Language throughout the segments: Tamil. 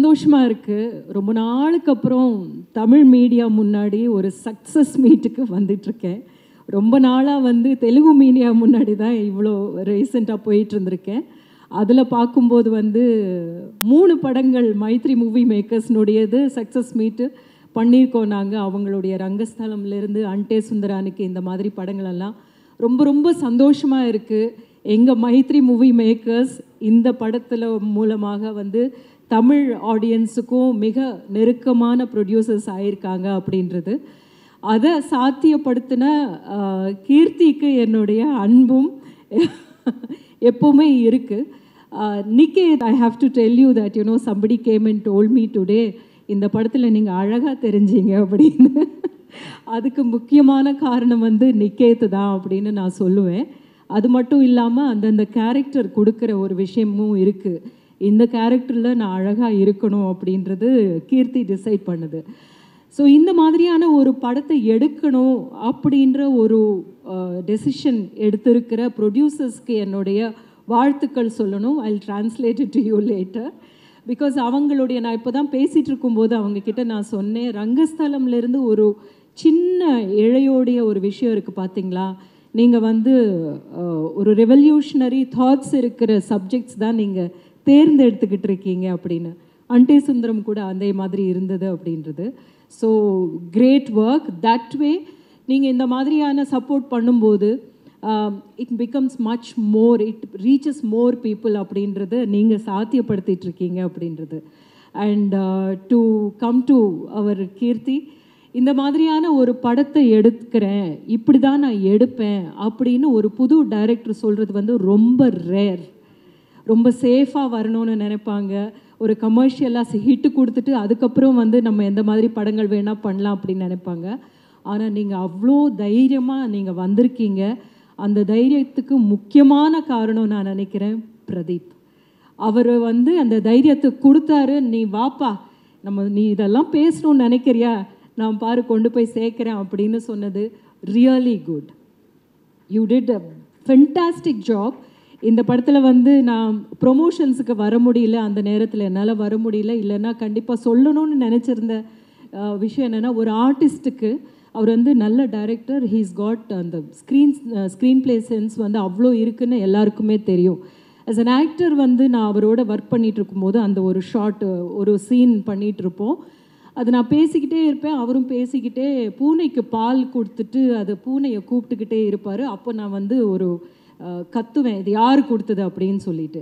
சந்தோஷமாக இருக்குது. ரொம்ப நாளுக்கு அப்புறம் தமிழ் மீடியா முன்னாடி ஒரு சக்ஸஸ் மீட்டுக்கு வந்துட்டுருக்கேன். ரொம்ப நாளாக வந்து தெலுங்கு மீடியா முன்னாடி தான் இவ்வளோ ரீசெண்டாக போயிட்டு இருந்திருக்கேன். அதில் பார்க்கும்போது வந்து 3 படங்கள் மைத்ரி மூவி மேக்கர்ஸ்னுடையது சக்ஸஸ் மீட்டு பண்ணியிருக்கோம் நாங்கள். அவங்களுடைய ரங்கஸ்தலம்லேருந்து அன்டே சுந்தரானிக்கு இந்த மாதிரி படங்களெல்லாம் ரொம்ப ரொம்ப சந்தோஷமாக இருக்குது. எங்கள் மைத்ரி மூவி மேக்கர்ஸ் இந்த படத்தில் மூலமாக வந்து தமிழ் ஆடியன்ஸுக்கும் மிக நெருக்கமான ப்ரொடியூசர்ஸ் ஆகியிருக்காங்க அப்படின்றது. அதை சாத்தியப்படுத்தின கீர்த்திக்கு என்னுடைய அன்பும் எப்போவுமே இருக்குது. Niket, I have to tell you that somebody came and told me today, இந்த படத்தில் நீங்கள் அழகாக தெரிஞ்சீங்க அப்படின்னு. அதுக்கு முக்கியமான காரணம் வந்து நிக்கேத் தான் அப்படின்னு நான் சொல்லுவேன். அது மட்டும் இல்லாமல் அந்தந்த கேரக்டர் கொடுக்குற ஒரு விஷயமும் இருக்குது. இந்த கேரக்டரில் நான் அழகாக இருக்கணும் அப்படின்றது கீர்த்தி டிசைட் பண்ணுது. ஸோ இந்த மாதிரியான ஒரு படத்தை எடுக்கணும் அப்படின்ற ஒரு டெசிஷன் எடுத்திருக்கிற ப்ரொடியூசர்ஸ்க்கு என்னுடைய வாழ்த்துக்கள் சொல்லணும். I will translate it to you later. Because அவங்களுடைய, நான் இப்போ தான் பேசிகிட்டு இருக்கும்போது அவங்கக்கிட்ட நான் சொன்னேன், ரங்கஸ்தலம்லேருந்து ஒரு சின்ன இழையோடைய ஒரு விஷயம் இருக்குது பார்த்தீங்களா, நீங்கள் வந்து ஒரு ரெவல்யூஷனரி தாட்ஸ் இருக்கிற சப்ஜெக்ட்ஸ் தான் நீங்கள் தேர்ந்தெடுத்துக்கிட்டு இருக்கீங்க அப்படின்னு. அன்டே சுந்தரம் கூட அதே மாதிரி இருந்தது அப்படின்றது. So great work. That way நீங்கள் இந்த மாதிரியான சப்போர்ட் பண்ணும்போது it becomes much more, it reaches more people அப்படின்றது நீங்கள் சாத்தியப்படுத்திட்டு இருக்கீங்க அப்படின்றது. And to come to our Keerthi, இந்த மாதிரியான ஒரு படத்தை எடுக்கிறேன், இப்படி தான் நான் எடுப்பேன் அப்படின்னு ஒரு புது டைரக்டர் சொல்கிறது வந்து ரொம்ப ரேர். ரொம்ப சேஃபாக வரணும்னு நினைப்பாங்க. ஒரு கமர்ஷியலாக ஹிட்டு கொடுத்துட்டு அதுக்கப்புறம் வந்து நம்ம எந்த மாதிரி படங்கள் வேணால் பண்ணலாம் அப்படின்னு நினைப்பாங்க. ஆனால் நீங்கள் அவ்வளோ தைரியமாக நீங்கள் வந்திருக்கீங்க. அந்த தைரியத்துக்கு முக்கியமான காரணம் நான் நினைக்கிறேன் பிரதீப். அவர் வந்து அந்த தைரியத்தை கொடுத்தாரு. நீ வாப்பா, நீ இதெல்லாம் பேசணும்னு நினைக்கிறியா, நான் பாரு கொண்டு போய் சேர்க்குறேன் அப்படின்னு சொன்னது really good. You did a fantastic job. இந்த படத்தில் வந்து நான் ப்ரொமோஷன்ஸுக்கு வர முடியல, அந்த நேரத்தில் என்னால் வர முடியல. இல்லைன்னா கண்டிப்பாக சொல்லணும்னு நினச்சிருந்த விஷயம் என்னென்னா, ஒரு ஆர்டிஸ்ட்டுக்கு அவர் வந்து நல்ல டைரக்டர், ஹீஸ் காட் அந்த ஸ்க்ரீன் பிளே சென்ஸ் வந்து அவ்வளோ இருக்குன்னு எல்லாருக்குமே தெரியும். ஆஸ் அன் ஆக்டர் வந்து நான் அவரோட ஒர்க் பண்ணிகிட்டு இருக்கும்போது அந்த ஒரு ஷார்ட், ஒரு சீன் பண்ணிகிட்ருப்போம். அது நான் பேசிக்கிட்டே இருப்பேன், அவரும் பேசிக்கிட்டே பூனைக்கு பால் கொடுத்துட்டு அது பூனையை கூப்பிட்டுக்கிட்டே இருப்பார். அப்போ நான் வந்து ஒரு கத்துவேன், இது யார் கொடுத்தது அப்படின்னு சொல்லிட்டு.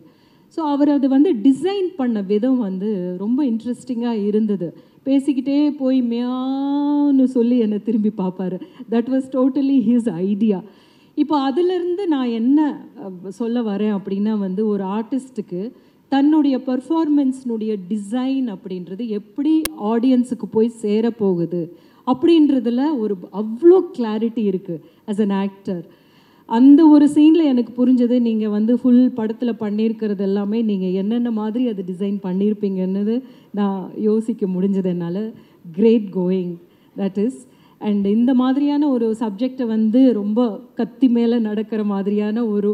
ஸோ அவர் அது வந்து டிசைன் பண்ண விதம் வந்து ரொம்ப இன்ட்ரெஸ்டிங்காக இருந்தது. பேசிக்கிட்டே போய் மியான்னு சொல்லி என்னை திரும்பி பார்ப்பார். That was totally his idea. இப்போ அதிலிருந்து நான் என்ன சொல்ல வரேன் அப்படின்னா வந்து, ஒரு ஆர்டிஸ்ட்டுக்கு தன்னுடைய பர்ஃபார்மன்ஸ்னுடைய டிசைன் அப்படின்றது எப்படி ஆடியன்ஸுக்கு போய் சேரப்போகுது அப்படின்றதுல ஒரு அவ்வளோ கிளாரிட்டி இருக்குது ஆஸ் அன் ஆக்டர். அந்த ஒரு சீனில் எனக்கு புரிஞ்சது, நீங்கள் வந்து ஃபுல் படத்தில் பண்ணியிருக்கிறது எல்லாமே நீங்கள் என்னென்ன மாதிரி அது டிசைன் பண்ணியிருப்பீங்கன்னு நான் யோசிக்க முடிஞ்சது என்னால். Great going that is. And இந்த மாதிரியான ஒரு சப்ஜெக்டை வந்து ரொம்ப கத்தி மேலே நடக்கிற மாதிரியான ஒரு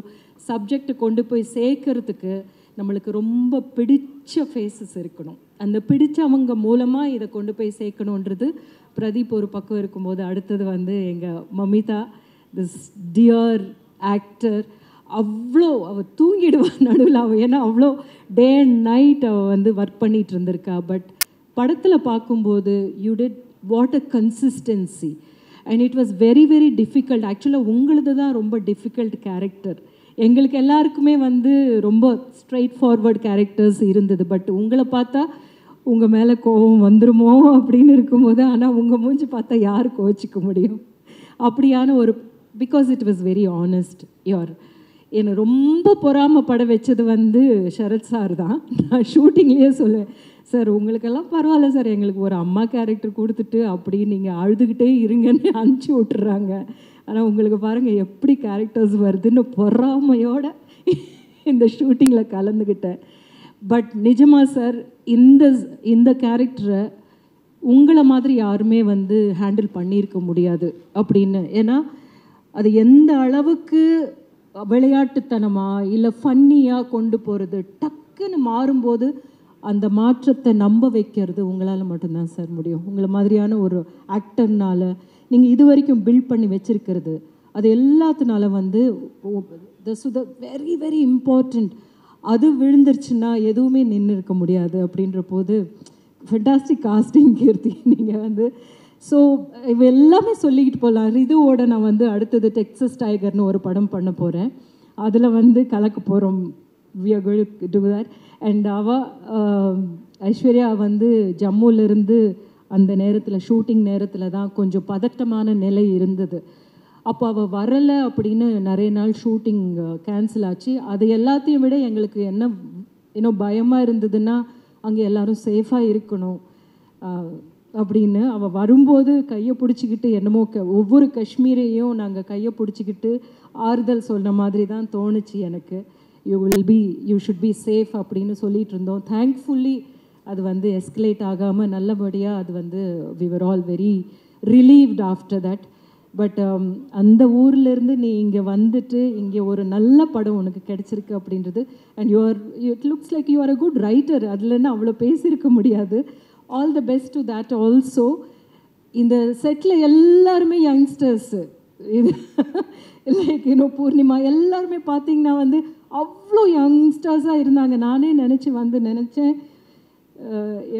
சப்ஜெக்டை கொண்டு போய் சேர்க்கறதுக்கு நம்மளுக்கு ரொம்ப பிடிச்ச ஃபேஸஸ் இருக்கணும். அந்த பிடிச்சவங்க மூலமாக இதை கொண்டு போய் சேர்க்கணுன்றது பிரதீப் ஒரு பக்கம் இருக்கும்போது, அடுத்தது வந்து எங்கள் மமிதா, திஸ் டியர் ஆக்டர். அவ்வளோ அவள் தூங்கிடுவாள் நடுவில், அவள் ஏன்னா அவ்வளோ டே அண்ட் நைட் அவள் வந்து ஒர்க் பண்ணிகிட்டு இருந்திருக்கா. பட் படத்தில் பார்க்கும்போது you did what a consistency and it was very very difficult. ஆக்சுவலாக உங்களது தான் ரொம்ப டிஃபிகல்ட் கேரக்டர். எங்களுக்கு எல்லாருக்குமே வந்து ரொம்ப ஸ்ட்ரைட் ஃபார்வர்ட் கேரக்டர்ஸ் இருந்தது. பட் உங்களை பார்த்தா உங்கள் மேலே கோபம் வந்துருமோ அப்படின்னு இருக்கும்போது, ஆனால் உங்கள் மூஞ்சி பார்த்தா யார் கோச்சிக்க முடியும்? அப்படியான ஒரு, because it was very honest. என்னை ரொம்ப பொறாமப்பட வச்சது வந்து சரத் சார் தான். நான் ஷூட்டிங்லேயே சொல்லுவேன், சார் உங்களுக்கெல்லாம் பரவாயில்ல சார், எங்களுக்கு ஒரு அம்மா கேரக்டர் கொடுத்துட்டு அப்படி நீங்கள் அழுதுகிட்டே இருங்கன்னு அனுப்பிச்சி விட்டுறாங்க. ஆனால் உங்களுக்கு பாருங்கள் எப்படி கேரக்டர்ஸ் வருதுன்னு பொறாமையோட இந்த ஷூட்டிங்கில் கலந்துக்கிட்டேன். பட் நிஜமாக சார், இந்த கேரக்டரை உங்களை மாதிரி யாருமே வந்து ஹேண்டில் பண்ணியிருக்க முடியாது அப்படின்னு. ஏன்னா அது எந்த அளவுக்கு விளையாட்டுத்தனமாக இல்லை ஃபன்னியாக கொண்டு போகிறது, டக்குன்னு மாறும்போது அந்த மாற்றத்தை நம்ப வைக்கிறது உங்களால் மட்டும்தான் சார் முடியும். உங்களை மாதிரியான ஒரு ஆக்டர்னால நீங்கள் இது வரைக்கும் பில்ட் பண்ணி வச்சுருக்கிறது அது எல்லாத்தினால வந்து this is the very very important. அது விழுந்துருச்சுன்னா எதுவுமே நின்று இருக்க முடியாது. அப்படின்ற போது ஃபென்டாஸ்டிக் காஸ்டிங் கீர்த்தி நீங்கள் வந்து. ஸோ இவ எல்லாமே சொல்லிக்கிட்டு போகலாம். ரிதுவோட நான் வந்து அடுத்தது டெக்ஸஸ் டைகர்னு ஒரு படம் பண்ண போகிறேன். அதில் வந்து கலக்க போகிறோம். We are going to do that. And Aishwarya வந்து ஜம்முலேருந்து அந்த நேரத்தில் ஷூட்டிங் நேரத்தில் தான் கொஞ்சம் பதட்டமான நிலை இருந்தது. அப்போ அவள் வரலை அப்படின்னு நிறைய நாள் ஷூட்டிங் கேன்சல் ஆச்சு. அது எல்லாத்தையும் விட எங்களுக்கு என்ன இன்னும் பயமாக இருந்ததுன்னா அங்கே எல்லோரும் சேஃபாக இருக்கணும் அப்படின்னு. அவள் வரும்போது கையை பிடிச்சிக்கிட்டு என்னமோ ஒவ்வொரு காஷ்மீரையும் நாங்கள் கையை பிடிச்சிக்கிட்டு ஆறுதல் சொன்ன மாதிரி தான் தோணுச்சு எனக்கு. யூ ஷுட் பி சேஃப் அப்படின்னு சொல்லிகிட்டு இருந்தோம். தேங்க்ஃபுல்லி அது வந்து எஸ்கலேட் ஆகாமல் நல்லபடியாக அது வந்து we were all very relieved after that. But அந்த ஊர்லேருந்து நீ இங்கே வந்துட்டு இங்கே ஒரு நல்ல படம் உனக்கு கிடச்சிருக்கு அப்படின்றது. And it looks like you are a good writer. அதுலேருந்து அவ்வளோ பேசியிருக்க முடியாது. All the best to that also. இந்த செட்டில் எல்லாருமே யங்ஸ்டர்ஸு. இது லைக் இன்னும் பூர்ணிமா எல்லாருமே பார்த்தீங்கன்னா வந்து அவ்வளோ யங்ஸ்டர்ஸாக இருந்தாங்க. நானே நினச்சேன்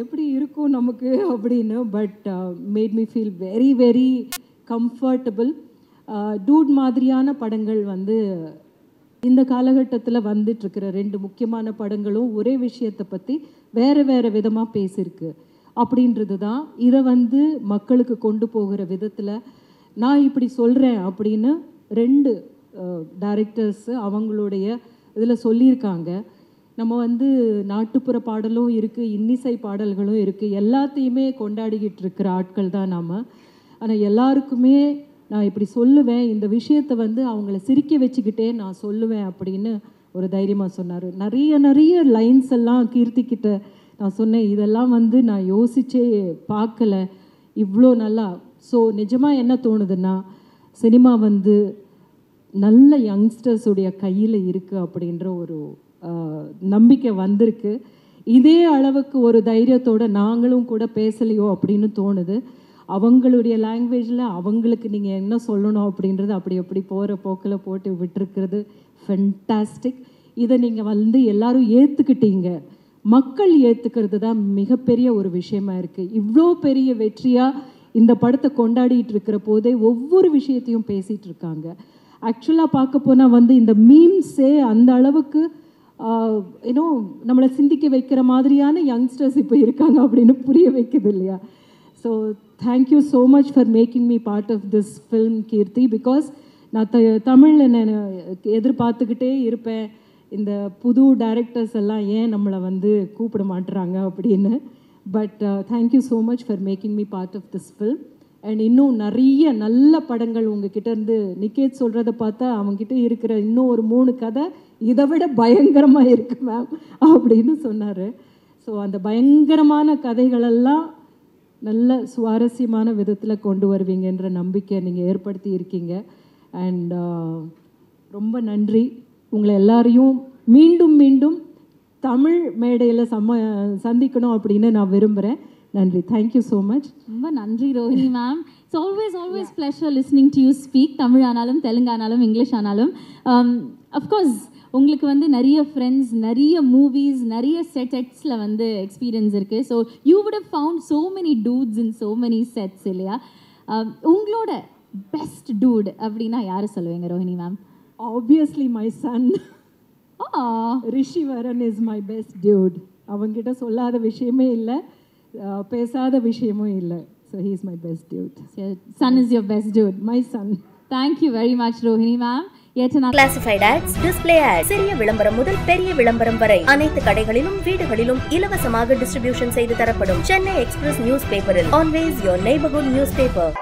எப்படி இருக்கும் நமக்கு அப்படின்னு. But made me feel very very comfortable. Dude மாதிரியான படங்கள் வந்து இந்த காலகட்டத்தில் வந்துட்டுருக்கிற 2 முக்கியமான படங்களும் ஒரே விஷயத்தை பற்றி வேறு வேறு விதமாக பேசியிருக்கு அப்படின்றது தான். இதை வந்து மக்களுக்கு கொண்டு போகிற விதத்தில் நான் இப்படி சொல்கிறேன் அப்படின்னு 2 டைரக்டர்ஸு அவங்களுடைய இதில் சொல்லியிருக்காங்க. நம்ம வந்து நாட்டுப்புற பாடலும் இருக்குது, இன்னிசை பாடல்களும் இருக்குது, எல்லாத்தையுமே கொண்டாடிக்கிட்டு இருக்கிற ஆட்கள் தான் நாம். ஆனால் எல்லாருக்குமே நான் இப்படி சொல்லுவேன், இந்த விஷயத்தை வந்து அவங்கள சிரிக்க வச்சுக்கிட்டே நான் சொல்லுவேன் அப்படின்னு ஒரு தைரியமாக சொன்னார். நிறைய லைன்ஸ் எல்லாம் கீர்த்திக்கிட்ட நான் சொன்னேன், இதெல்லாம் வந்து நான் யோசிச்சே பார்க்கல இவ்வளோ நல்லா. ஸோ நிஜமாக என்ன தோணுதுன்னா சினிமா வந்து நல்ல யங்ஸ்டர்ஸுடைய கையில் இருக்குது அப்படின்ற ஒரு நம்பிக்கை வந்திருக்கு. இதே அளவுக்கு ஒரு தைரியத்தோடு நாங்களும் கூட பேசலையோ அப்படின்னு தோணுது. அவங்களுடைய லாங்குவேஜில் அவங்களுக்கு நீங்கள் என்ன சொல்லணும் அப்படின்றது அப்படி போகிற போக்கில் போட்டு விட்டுருக்கிறது ஃபென்டாஸ்டிக். இதை நீங்கள் வந்து எல்லோரும் ஏற்றுக்கிட்டீங்க. மக்கள் ஏற்றுக்கிறது தான் மிகப்பெரிய ஒரு விஷயமா இருக்குது. இவ்வளோ பெரிய வெற்றியாக இந்த படத்தை கொண்டாடிட்டு இருக்கிற போதே ஒவ்வொரு விஷயத்தையும் பேசிகிட்டு இருக்காங்க. ஆக்சுவலாக பார்க்க போனால் வந்து இந்த மீம்ஸே அந்த அளவுக்கு இன்னும் நம்மளை சிந்திக்க வைக்கிற மாதிரியான யங்ஸ்டர்ஸ் இப்போ இருக்காங்க அப்படின்னு புரிய வைக்குது இல்லையா. So thank you so much for making me part of this film Keerthi. Because நான் தமிழில் நான் எதிர்பார்த்துக்கிட்டே இருப்பேன் இந்த புது டைரக்டர்ஸ் எல்லாம் ஏன் நம்மளை வந்து கூப்பிட மாட்டுறாங்க அப்படின்னு. But thank you so much for making me part of this film. And இன்னும் நிறைய நல்ல படங்கள் உங்ககிட்ட இருந்து நிக்கேத் சொல்கிறத பார்த்தா அவங்ககிட்ட இருக்கிற இன்னும் ஒரு 3 கதை இதை விட பயங்கரமாக இருக்குது மேம் அப்படின்னு சொன்னார். ஸோ அந்த பயங்கரமான கதைகளெல்லாம் நல்ல சுவாரஸ்யமான விதத்தில் கொண்டு வருவீங்கன்ற நம்பிக்கை நீங்கள் ஏற்படுத்தி இருக்கீங்க. அண்ட் ரொம்ப நன்றி. உங்களை எல்லாரையும் மீண்டும் மீண்டும் தமிழ் மேடையில் சந்திக்கணும் அப்படின்னு நான் விரும்புகிறேன். நன்றி. Thank you so much. ரொம்ப நன்றி Rohini ma'am. It's always pleasure listening to you speak. Tamil ஆனாலும் தெலுங்கு ஆனாலும் இங்கிலீஷ் ஆனாலும். அஃப்கோர்ஸ் உங்களுக்கு வந்து நிறைய ஃப்ரெண்ட்ஸ், நிறைய மூவிஸ், நிறைய செட்ஸில் வந்து எக்ஸ்பீரியன்ஸ் இருக்குது. So you would have found so many dudes in so many sets இல்லையா? உங்களோட பெஸ்ட் டூட் அப்படின்னா யாரை சொல்லுவீங்க Rohini ma'am? Obviously my son Rishivaran is my best dude. அவங்ககிட்ட சொல்லாத விஷயமே இல்லை, பேசாத விஷயமும் இல்லை. So he is my best dude. Son is your best dude. My son. Thank you very much Rohini ma'am. Classified ads, display ads, சிறிய விளம்பரம் முதல் பெரிய விளம்பரம் வரை அனைத்து கடைகளிலும் வீடுகளிலும் இலவசமாக டிஸ்ட்ரிபியூஷன் செய்து தரப்படும் சென்னை எக்ஸ்பிரஸ் நியூஸ் பேப்பரில் always your neighbourhood news paper.